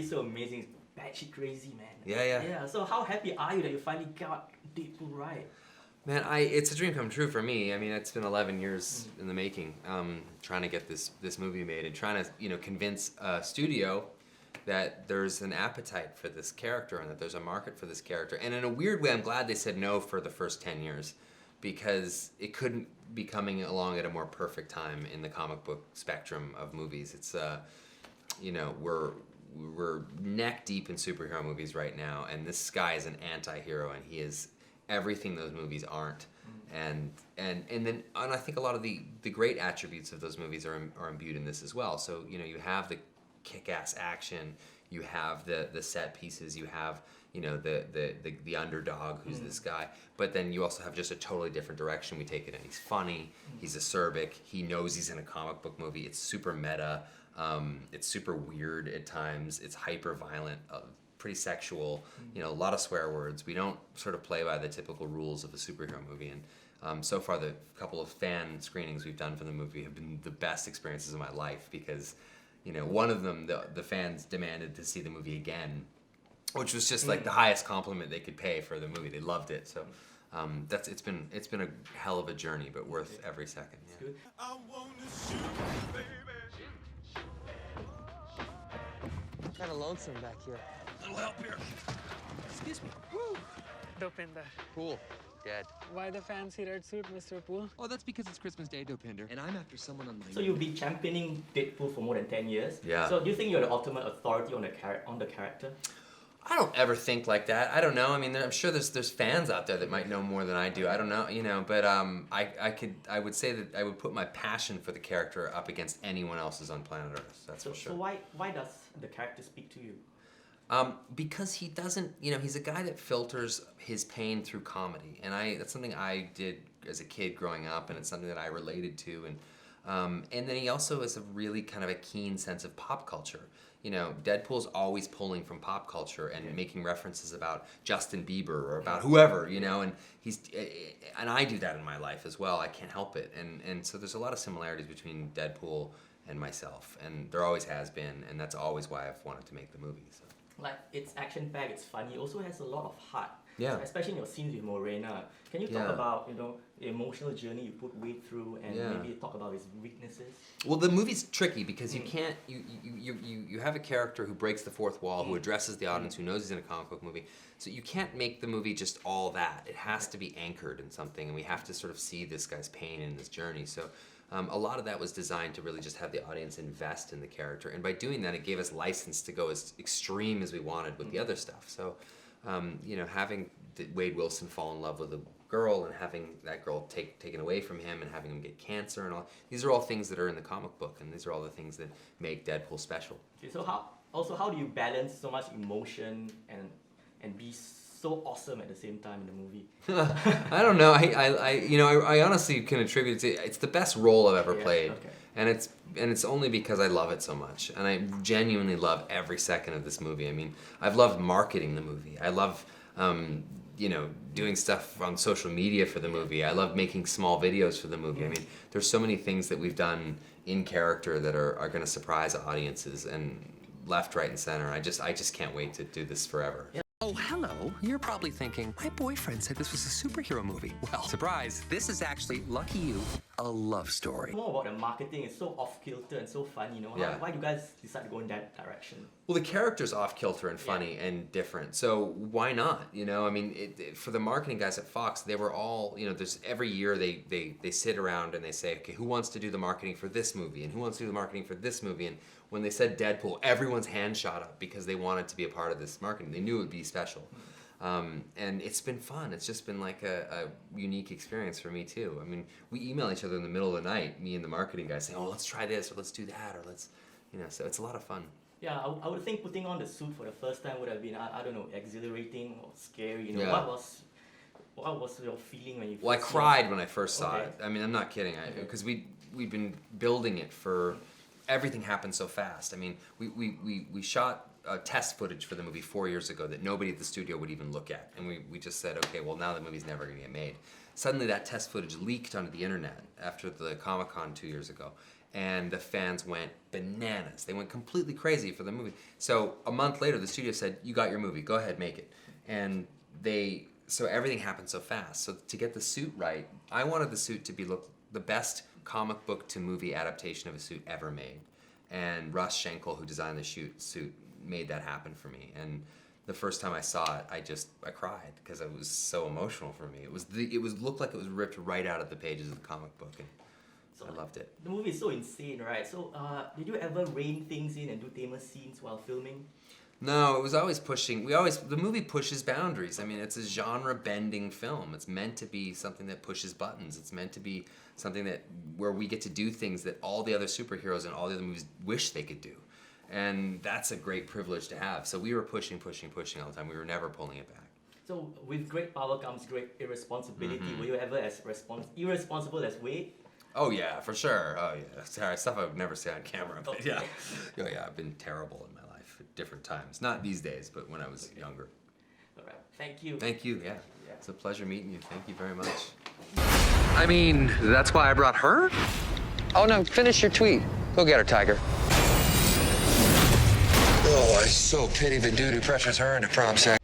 is so amazing. It's batshit crazy, man. Yeah. Yeah. So how happy are you that you finally got Deadpool right? Man, it's a dream come true for me. I mean, it's been 11 years in the making, trying to get this movie made and trying to convince a studio that there's an appetite for this character and that there's a market for this character. And in a weird way, I'm glad they said no for the first 10 years because it couldn't be coming along at a more perfect time in the comic book spectrum of movies. It's we're neck deep in superhero movies right now, and this guy is an anti-hero, and he is everything those movies aren't. And I think a lot of the great attributes of those movies are imbued in this as well. So you have the kick-ass action, you have the set pieces, you have the underdog who's this guy, but then you also have just a totally different direction we take it in. He's funny, he's acerbic, he knows he's in a comic book movie, it's super meta, it's super weird at times, it's hyper violent, pretty sexual, a lot of swear words. We don't sort of play by the typical rules of a superhero movie, and so far the couple of fan screenings we've done for the movie have been the best experiences of my life because one of them, the fans demanded to see the movie again, which was just like the highest compliment they could pay for the movie. They loved it. So it's been a hell of a journey, but worth every second. Yeah. I wanna shoot, baby. Kind of lonesome back here. Little help here. Excuse me. Woo! Dopinder. Cool. Dead. Why the fancy red suit, Mr. Poole? Oh, that's because it's Christmas Day, Dopinder. And I'm after someone on my... So you've been championing Deadpool for more than 10 years. Yeah. So do you think you're the ultimate authority on the character? I don't ever think like that. I don't know. I mean, I'm sure there's fans out there that might know more than I do. I don't know, but I would say that I would put my passion for the character up against anyone else's on planet Earth. That's for sure. So why does the character speak to you? Because he doesn't, he's a guy that filters his pain through comedy, and that's something I did as a kid growing up, and it's something that I related to, and then he also has a really kind of a keen sense of pop culture. Deadpool's always pulling from pop culture and making references about Justin Bieber or about whoever, and I do that in my life as well. I can't help it, and so there's a lot of similarities between Deadpool and myself, and there always has been, and that's always why I've wanted to make the movie. So. Like, it's action-packed, it's funny, it also has a lot of heart. Yeah. So especially in your scenes with Morena. Can you talk about, the emotional journey you put Wade through and maybe talk about his weaknesses? Well, the movie's tricky because you can't, you have a character who breaks the fourth wall, who addresses the audience, who knows he's in a comic book movie. So you can't make the movie just all that. It has to be anchored in something, and we have to sort of see this guy's pain in this journey. So a lot of that was designed to really just have the audience invest in the character, and by doing that, it gave us license to go as extreme as we wanted with the other stuff. So, having Wade Wilson fall in love with a girl and having that girl taken away from him and having him get cancer and all, these are all things that are in the comic book, and these are all the things that make Deadpool special. Okay, so how do you balance so much emotion and be so awesome at the same time in the movie? I don't know. I honestly can attribute it to it's the best role I've ever played, and it's only because I love it so much, and I genuinely love every second of this movie. I mean, I've loved marketing the movie. I love doing stuff on social media for the movie. I love making small videos for the movie. I mean, there's so many things that we've done in character that are going to surprise audiences and left, right, and center. I just can't wait to do this forever. Yeah. Oh, hello. You're probably thinking, my boyfriend said this was a superhero movie. Well, surprise, this is actually, lucky you, a love story. More about the marketing, it's so off-kilter and so fun, Why do you guys decide to go in that direction? Well, the character's off-kilter and funny and different, so why not? I mean, for the marketing guys at Fox, they were all, there's every year they sit around and they say, okay, who wants to do the marketing for this movie, and who wants to do the marketing for this movie, and when they said Deadpool, everyone's hand shot up because they wanted to be a part of this marketing. They knew it would be special. And it's been fun. It's just been like a unique experience for me too. I mean, we email each other in the middle of the night, me and the marketing guy, saying, oh, let's try this, or let's do that, or let's, so it's a lot of fun. Yeah, I would think putting on the suit for the first time would have been, I don't know, exhilarating or scary. Yeah. What was your feeling when you Well, I cried when I first saw it. I mean, I'm not kidding, because we've been building it for, everything happened so fast. I mean, we shot test footage for the movie 4 years ago that nobody at the studio would even look at. And we just said, okay, well, now the movie's never going to get made. Suddenly that test footage leaked onto the internet after the Comic-Con 2 years ago. and the fans went bananas. They went completely crazy for the movie. So a month later, the studio said, "You got your movie. Go ahead, make it." And so everything happened so fast. So to get the suit right, I wanted the suit to be the best comic book to movie adaptation of a suit ever made. And Russ Schenkel, who designed the suit, made that happen for me. And the first time I saw it, I cried because it was so emotional for me. It looked like it was ripped right out of the pages of the comic book, and So I loved it. The movie is so insane, right? So, did you ever rein things in and do famous scenes while filming? No, it was always pushing. The movie pushes boundaries. I mean, it's a genre-bending film. It's meant to be something that pushes buttons. It's meant to be something where we get to do things that all the other superheroes and all the other movies wish they could do. And that's a great privilege to have. So we were pushing all the time. We were never pulling it back. So, with great power comes great irresponsibility. Were you ever as irresponsible as Wade? Oh yeah, for sure. Oh yeah, sorry, stuff I would never say on camera. But yeah, oh yeah, I've been terrible in my life at different times. Not these days, but when I was younger. All right. Thank you. Thank you. Yeah, it's a pleasure meeting you. Thank you very much. I mean, that's why I brought her? Oh, no, finish your tweet. Go get her, Tiger. Oh, I so pity the dude who pressures her into prom sex.